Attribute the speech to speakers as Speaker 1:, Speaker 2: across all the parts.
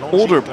Speaker 1: order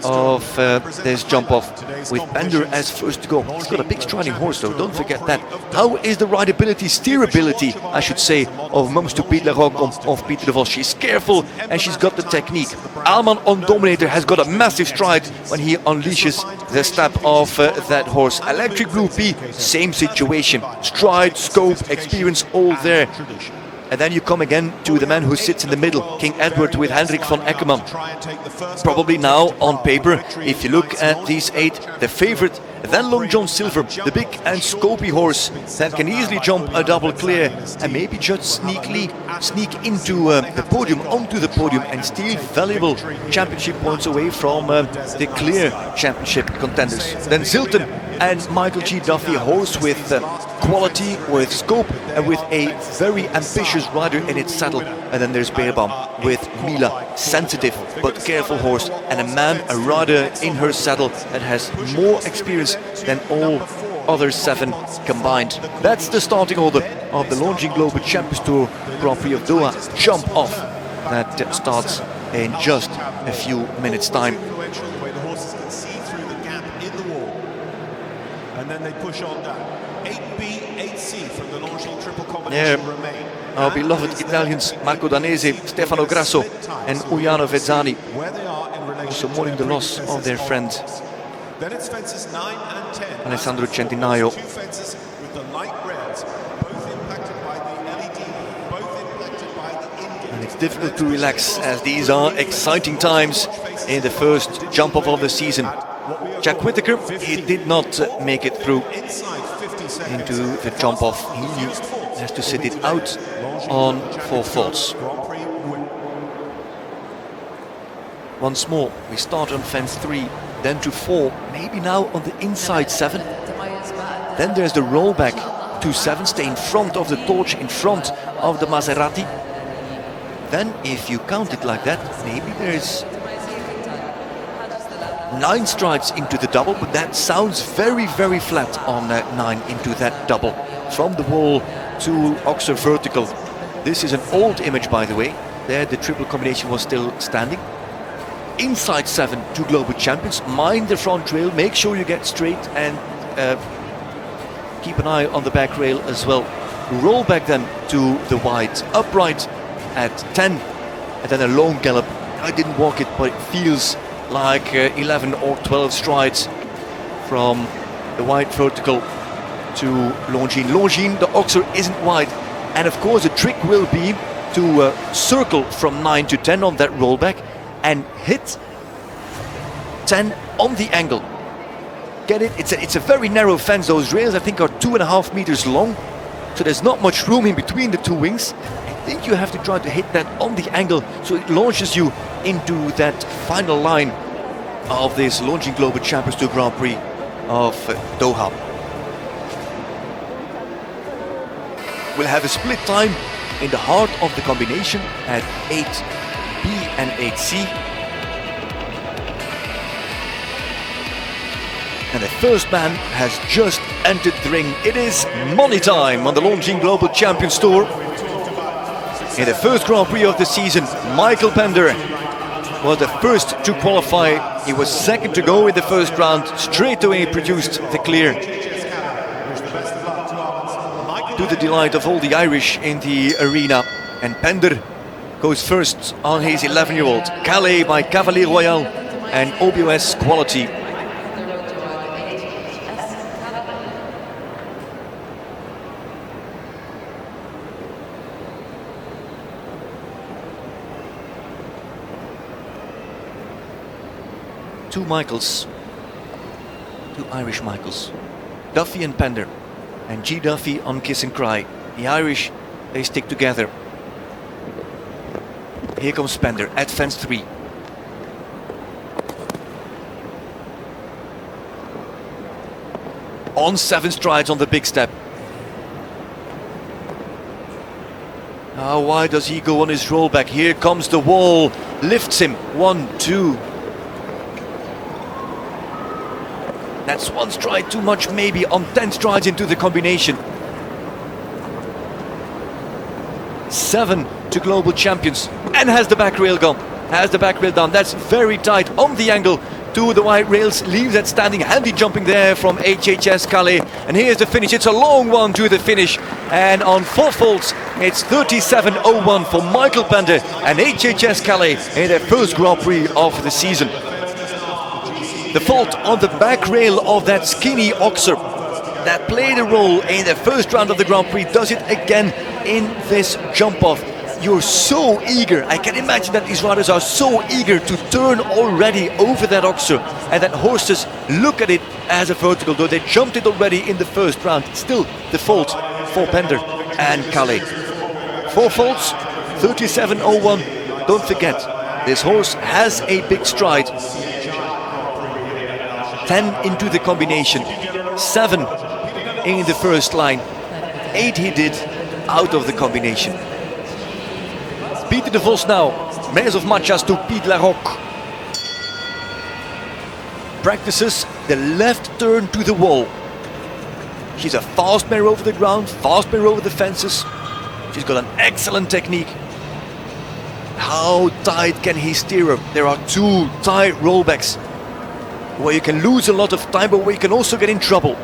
Speaker 1: of this jump off, with Pender as first to go. He's got a big striding horse though, don't forget that. How is the rideability, steerability, I should say, of Mums to Piet Le Roc of Pieter de Vos? She's careful and she's got the technique. Alman on Dominator has got a massive stride when he unleashes the step of that horse. Electric Blue P, same situation. Stride, scope, experience, all there. And then you come again to the man who sits in the middle, King Edward, with Hendrik van Eckermann. Probably now, on paper, if you look at these 8, the favorite. Then Long John Silver, the big and scopy horse that can easily jump a double clear and maybe just sneak into the podium, onto the podium, and steal valuable championship points away from the clear championship contenders. Then Zilton and Michael G. Duffy, a horse with quality, with scope, and with a very ambitious rider in its saddle. And then there's Beerbaum with Mila, sensitive but careful horse, and a rider in her saddle that has more experience than all other 7 combined. That's the starting order of the Longines Global Champions Tour Grand Prix of Doha jump off that starts in just a few minutes time.
Speaker 2: And then they push on down. 8B, 8C from the Longines triple combination remain.
Speaker 1: Our beloved Italians Marco Danese, Stefano Grasso and Uliano Vezzani, also mourning the loss of their friend
Speaker 2: Then it's fences 9 and 10.
Speaker 1: Alessandro Centinaio.
Speaker 2: 2 fences with the light rails, both impacted by the LED, both impacted by the in-game.
Speaker 1: And it's difficult to relax as these are exciting times in the first jump off of the season. Jack Whittaker, he did not make it through into the jump off. He has to sit it out on 4 faults. Once more, we start on fence 3, then to 4, maybe now on the inside 7. Then there's the rollback to 7, stay in front of the torch, in front of the Maserati. Then, if you count it like that, maybe there's 9 strides into the double, but that sounds very, very flat on 9 into that double. From the wall to Oxer vertical. This is an old image, by the way. There the triple combination was still standing. Inside 7 to global champions. Mind the front rail, make sure you get straight, and keep an eye on the back rail as well. Roll back then to the wide upright at 10, and then a long gallop. I didn't walk it, but it feels like 11 or 12 strides from the wide vertical to Longines. Longines, the Oxer isn't wide, and of course the trick will be to circle from 9 to 10 on that rollback and hit 10 on the angle. Get it? It's a very narrow fence. Those rails, I think, are 2.5 meters long, so there's not much room in between the 2 wings. I think you have to try to hit that on the angle, so it launches you into that final line of this Longines Global Champions Tour Grand Prix of Doha. We'll have a split time in the heart of the combination at 8B and 8C. And the first man has just entered the ring. It is money time on the Longines Global Champions Tour. In the first Grand Prix of the season, Michael Pender was the first to qualify. He was second to go in the first round. Straight away produced the clear, to the delight of all the Irish in the arena. And Pender goes first on his 11-year-old Calais by Cavalier Royal and OBOS quality. Two Michaels, two Irish Michaels, Duffy and Pender, and G. Duffy on Kiss and Cry. The Irish, they stick together. Here comes Pender at fence 3. On 7 strides on the big step. Now why does he go on his rollback? Here comes the wall, lifts him, 1, 2. That's 1 stride too much, maybe on 10 strides into the combination. 7 to global champions, and has the back rail gone. has the back rail down. That's very tight on the angle to the white rails. Leaves that standing, handy jumping there from HHS Calais. And here's the finish. It's a long one to the finish. And on 4 faults, it's 37.01 for Michael Pender and HHS Calais in their first Grand Prix of the season. The fault on the back rail of that skinny Oxer that played a role in the first round of the Grand Prix does it again in this jump off. You're so eager. I can imagine that these riders are so eager to turn already over that Oxer, and that horses look at it as a vertical, though they jumped it already in the first round. Still the fault for Pender and Calais. 4 faults, 37.01. Don't forget, this horse has a big stride. 10 into the combination, 7 in the first line, 8 he did out of the combination. Peter de Vos now, Mares of Matchas to Pied La Roque. Practices the left turn to the wall. She's a fast mare over the ground, fast mare over the fences. She's got an excellent technique. How tight can he steer her? There are 2 tight rollbacks where you can lose a lot of time, but where you can also get in trouble.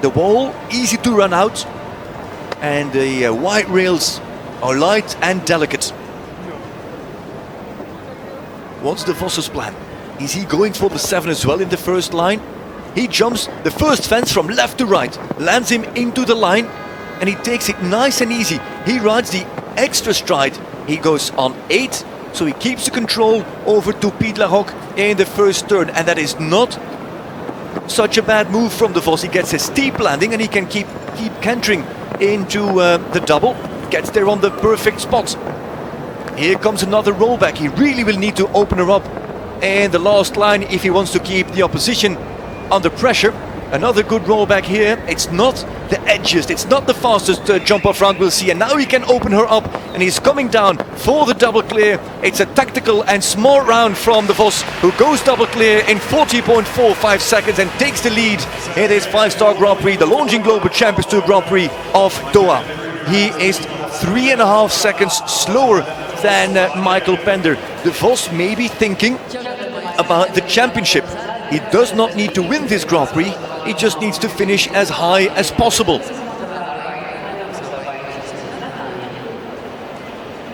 Speaker 1: The wall, easy to run out, and the white rails are light and delicate. What's de Vos's plan? Is he going for the 7 as well in the first line? He jumps the first fence from left to right, lands him into the line, and he takes it nice and easy. He rides the extra stride. He goes on 8, so he keeps the control over to Pied La Roque in the first turn, and that is not such a bad move from de Vos. He gets a steep landing and he can keep cantering into the double. Gets there on the perfect spot. Here comes another rollback. He really will need to open her up in the last line if he wants to keep the opposition under pressure. Another good rollback here. It's not the edgiest, it's not the fastest jump off round we'll see, and now he can open her up and he's coming down for the double clear. It's a tactical and smart round from de Vos, who goes double clear in 40.45 seconds and takes the lead in this 5-star Grand Prix, the Longines Global Champions Tour Grand Prix of Doha. He is 3.5 seconds slower than Michael Pender. De Vos may be thinking about the championship. He does not need to win this Grand Prix, he just needs to finish as high as possible.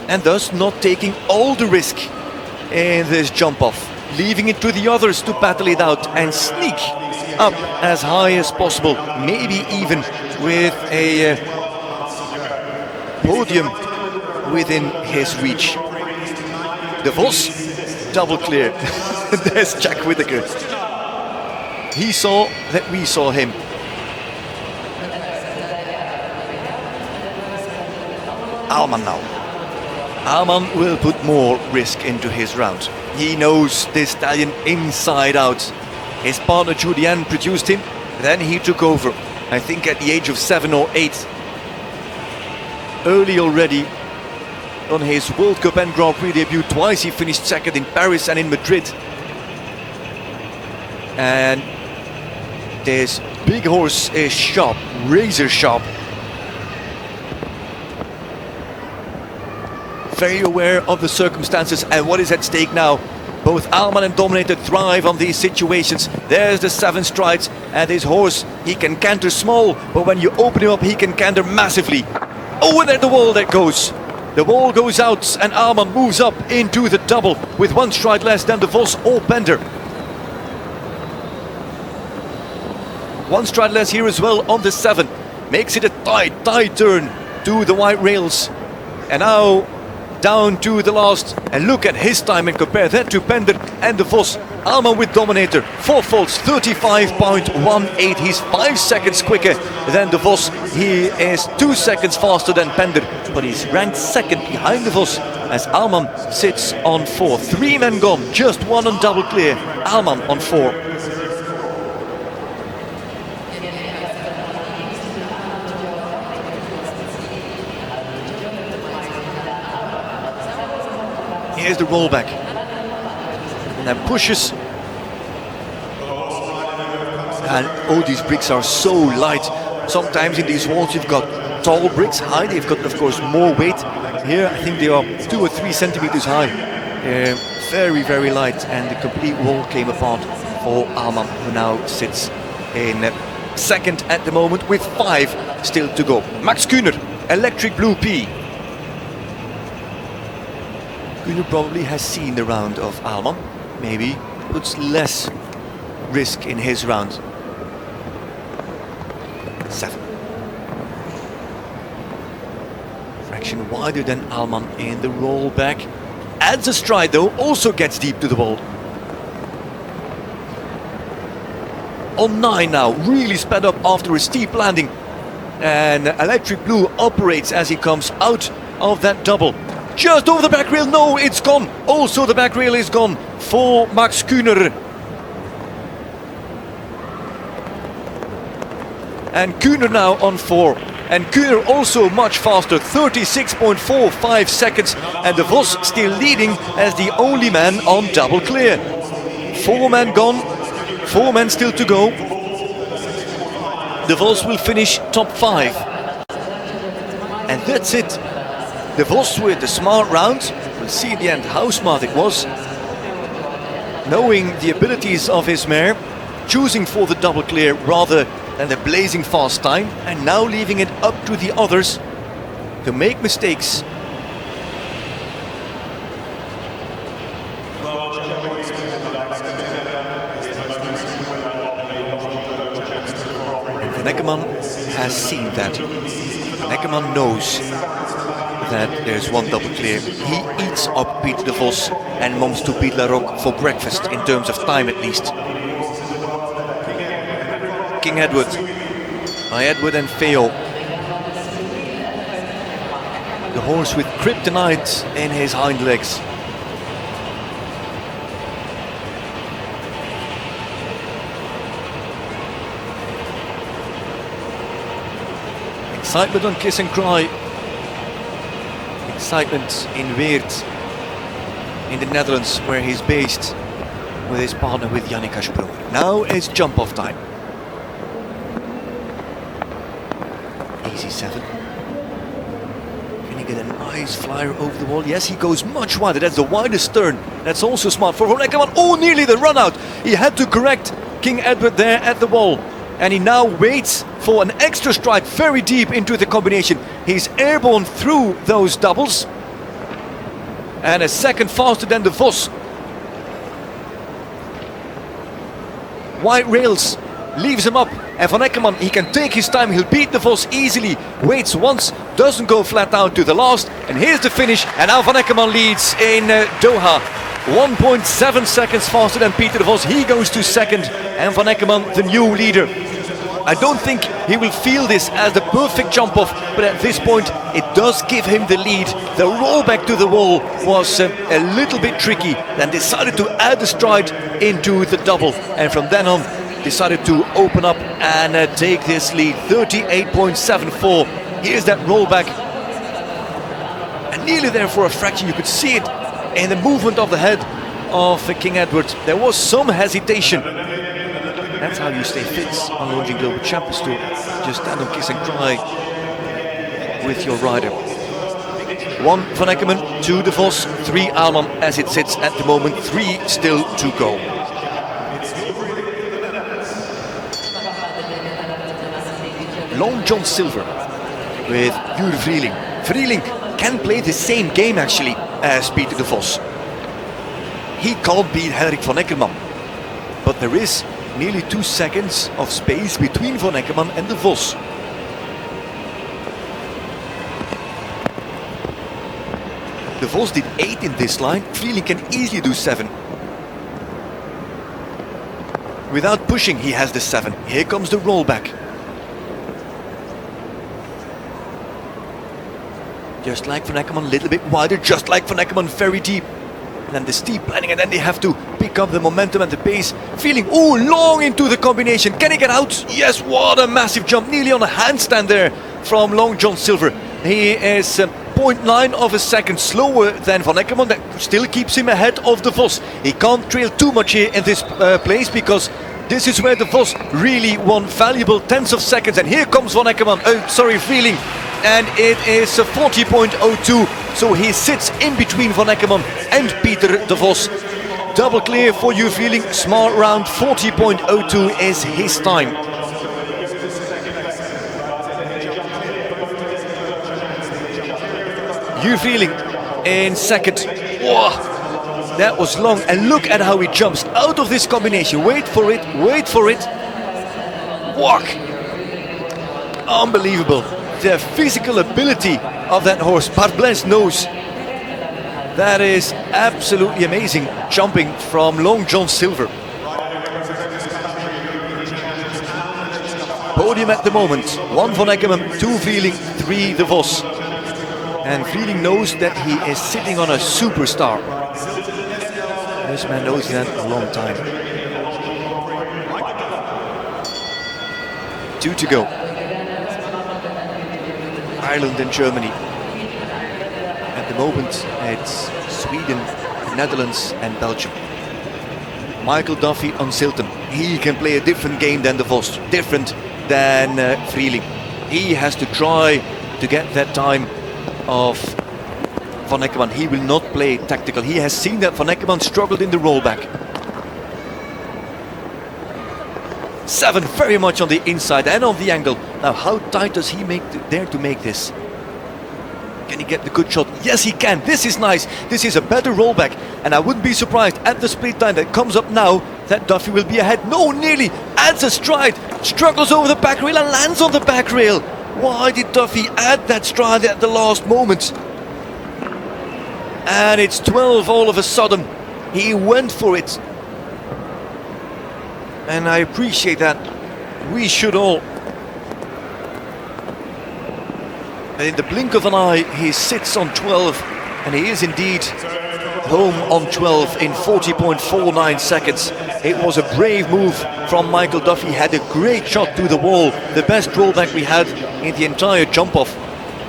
Speaker 1: And thus not taking all the risk in this jump off, leaving it to the others to battle it out and sneak up as high as possible, maybe even with a podium within his reach. De Vos, double clear. There's Jack Whittaker. He saw that we saw him. Alman now. Alman will put more risk into his round. He knows this stallion inside out. His partner Julian produced him, then he took over. I think at the age of 7 or 8. Early already on his World Cup and Grand Prix debut, twice he finished second in Paris and in Madrid. And this big horse is sharp, razor sharp. Very aware of the circumstances and what is at stake now. Both Alman and Dominator thrive on these situations. There's the 7 strides, and this horse, he can canter small, but when you open him up, he can canter massively. Oh, and at the wall that goes. The wall goes out, and Alman moves up into the double with 1 stride less than de Vos or Pender. 1 stride less here as well on the 7. Makes it a tight turn to the white rails. And now down to the last. And look at his time and compare that to Pender and de Vos. Alman with Dominator. 4 faults, 35.18. He's 5 seconds quicker than de Vos. He is 2 seconds faster than Pender. But he's ranked 2nd behind de Vos as Alman sits on 4. 3 men gone, just 1 on double clear. Alman on 4. Here's the rollback, and then pushes, and oh, these bricks are so light. Sometimes in these walls you've got tall bricks, high, they've got of course more weight. Here I think they are 2 or 3 centimeters high. Very, very light, and the complete wall came apart for Alman, who now sits in second at the moment with 5 still to go. Max Kühner, Electric Blue P. Kühner probably has seen the round of Alman, maybe puts less risk in his round. 7. Fraction wider than Alman in the rollback. Adds a stride though, also gets deep to the wall. On 9 now, really sped up after a steep landing. And Electric Blue operates as he comes out of that double. Just over the back rail, no, it's gone. Also the back rail is gone for Max Kühner. And Kühner now on 4. And Kühner also much faster, 36.45 seconds. And De Vos still leading as the only man on double clear. 4 men gone, 4 men still to go. De Vos will finish top 5. And that's it. De Vos with the smart round. We'll see in the end how smart it was. Knowing the abilities of his mare, choosing for the double clear rather than the blazing fast time, and now leaving it up to the others to make mistakes. Van Eckermann has seen that. Van Eckermann knows that there's one double clear. He eats up Piet De Vos and Mons to Piet Larocque for breakfast, in terms of time at least. King Edward, by Edward and Feo. The horse with kryptonite in his hind legs. Excitement on Kiss and Cry. Excitement in Weert, in the Netherlands, where he's based with his partner, with Jannica Sprung. Now it's jump off time. Easy 7. Can he get a nice flyer over the wall? Yes, he goes much wider. That's the widest turn. That's also smart for Van Eckermann. Oh, nearly the run out. He had to correct King Edward there at the wall. And he now waits for an extra strike very deep into the combination. He's airborne through those doubles. And a second faster than De Vos. Wide rails leaves him up. And Van Eckermann, he can take his time. He'll beat De Vos easily. Waits once, doesn't go flat out to the last. And here's the finish. And now Van Eckermann leads in Doha. 1.7 seconds faster than Peter De Vos. He goes to second. And Van Eckermann, the new leader. I don't think he will feel this as the perfect jump off, but at this point it does give him the lead. The rollback to the wall was a little bit tricky, then decided to add the stride into the double, and from then on decided to open up and take this lead. 38.74. Here's that rollback, and nearly there for a fraction. You could see it in the movement of the head of King Edward. There was some hesitation. That's how you stay fit on Longines Global Champions Tour. Just stand on Kiss and Cry with your rider. 1 Van Eckermann, 2 De Vos, 3 Alman as it sits at the moment. 3 still to go. Long John Silver with Jure Vrieling. Vrieling can play the same game actually as Peter De Vos. He can't beat Henrik Van Eckermann, but there is nearly 2 seconds of space between Van Eckermann and De Vos. De Vos did 8 in this line. Vrieling can easily do 7. Without pushing, he has the 7. Here comes the rollback. Just like Van Eckermann, a little bit wider. Just like Van Eckermann, very deep. And then the steep landing, and then they have to pick up the momentum and the pace. Feeling, oh, long into the combination. Can he get out? Yes, what a massive jump. Nearly on a handstand there from Long John Silver. He is 0.9 of a second slower than Van Eckermann. That still keeps him ahead of De Vos. He can't trail too much here in this place, because this is where De Vos really won valuable tenths of seconds. And here comes Van Eckermann, Vrieling. and it is a 40.02. So he sits in between Van Eckermann and Peter de Vos. Double clear for you feeling. Smart round 40.02 is his time. You feeling in second. Whoa, that was long, and look at how he jumps out of this combination. Wait for it, wait for it. Walk. Unbelievable. The physical ability of that horse. Bart Blaise knows. That is absolutely amazing, jumping from Long John Silver. Podium at the moment. 1 Van Eckermann, 2 Veerling, 3 de Vos. And Veerling knows that he is sitting on a superstar. This man knows that a long time. 2 to go. Ireland and Germany. At the moment it's Sweden, Netherlands and Belgium. Michael Duffy on Silton. He can play a different game than de Vos, different than Veerling. He has to try to get that time of Van Eckermann. He will not play tactical. He has seen that Van Eckermann struggled in the rollback. 7 very much on the inside and on the angle. Now how tight does he dare to make this? Can he get the good shot? Yes, he can. This is nice. This is a better rollback, and I wouldn't be surprised at the split time that comes up now that Duffy will be ahead. No, nearly adds a stride, struggles over the back rail and lands on the back rail. Why did Duffy add that stride at the last moment? And it's 12 all of a sudden. He went for it. And I appreciate that. We should all. And in the blink of an eye, he sits on 12. And he is indeed home on 12 in 40.49 seconds. It was a brave move from Michael Duffy. He had a great shot to the wall. The best rollback we had in the entire jump off.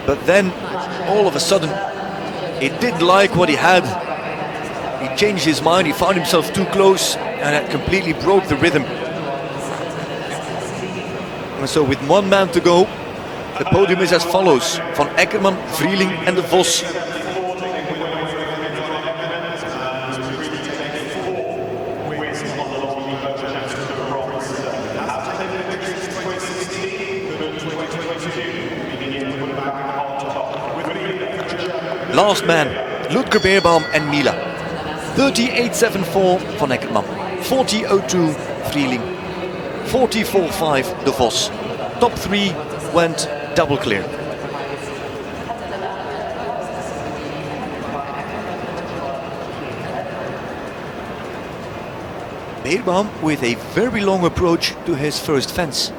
Speaker 1: But then, all of a sudden, he didn't like what he had. He changed his mind. He found himself too close. And that completely broke the rhythm. And so with 1 man to go, the podium is as follows. Van Eckermann, Veerling and de Vos. Last man, Ludger Beerbaum and Mila. 38.74 Van Eckermann, 40.02 Veerling, 44.5 de Vos. Top 3 went double clear. Beerbaum with a very long approach to his first fence.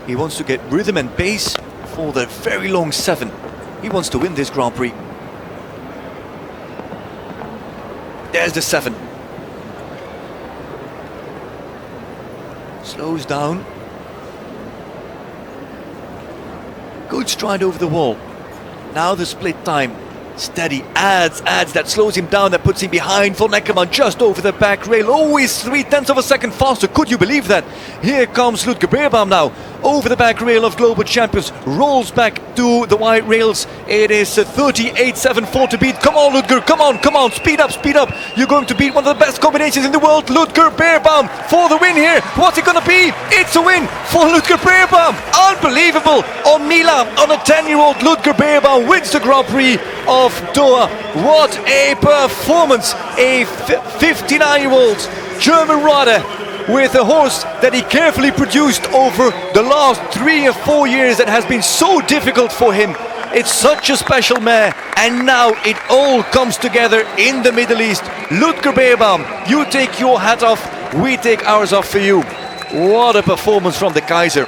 Speaker 1: He wants to get rhythm and pace for the very long 7. He wants to win this Grand Prix. There's the 7. Slows down. Good stride over the wall. Now the split time. Steady, adds, that slows him down, that puts him behind Van Eckermann just over the back rail. Always 0.3 of a second faster, could you believe that? Here comes Ludger Beerbaum now, over the back rail of Global Champions, rolls back to the white rails. It is 38.74 to beat. Come on Ludger, come on, speed up. You're going to beat one of the best combinations in the world. Ludger Beerbaum for the win here. What's it gonna be? It's a win for Ludger Beerbaum. Unbelievable. On Mila, on a 10-year-old, Ludger Beerbaum wins the Grand Prix of Doha. What a performance. A 59-year-old German rider with a horse that he carefully produced over the last 3 or 4 years that has been so difficult for him. It's such a special mare, and now it all comes together in the Middle East. Ludger Beerbaum, you take your hat off, we take ours off for you. What a performance from the Kaiser.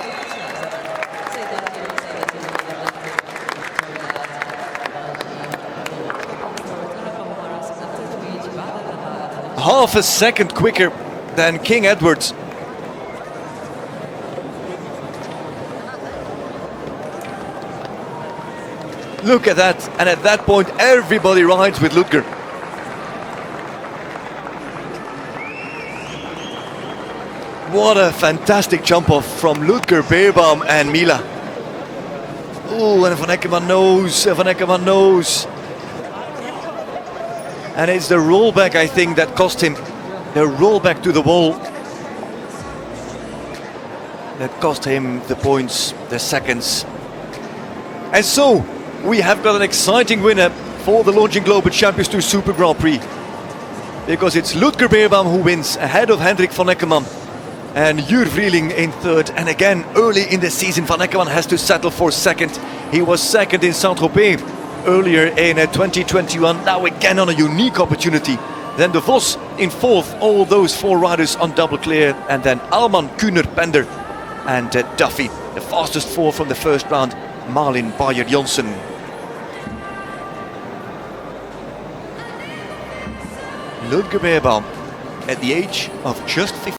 Speaker 1: Half a second quicker than King Edward's. Look at that, and at that point everybody rides with Ludger. What a fantastic jump off from Ludger Beerbaum and Mila. Oh, and Van Eckermann knows. Van Eckermann knows. And it's the rollback, I think, that cost him. The rollback to the wall. That cost him the points, the seconds. And so, we have got an exciting winner for the Longines Global Champions Tour Super Grand Prix. Because it's Ludger Beerbaum who wins ahead of Hendrik Van Eckermann. And Jur Vrieling in third. And again, early in the season, Van Eckermann has to settle for second. He was second in Saint-Tropez earlier in 2021. Now again on a unique opportunity. Then De Vos in fourth, all those four riders on double clear. And then Alman, Kuhner, Bender and Duffy. The fastest four from the first round, Malin Bayer-Janssen. Ludger Beerbaum at the age of just 15.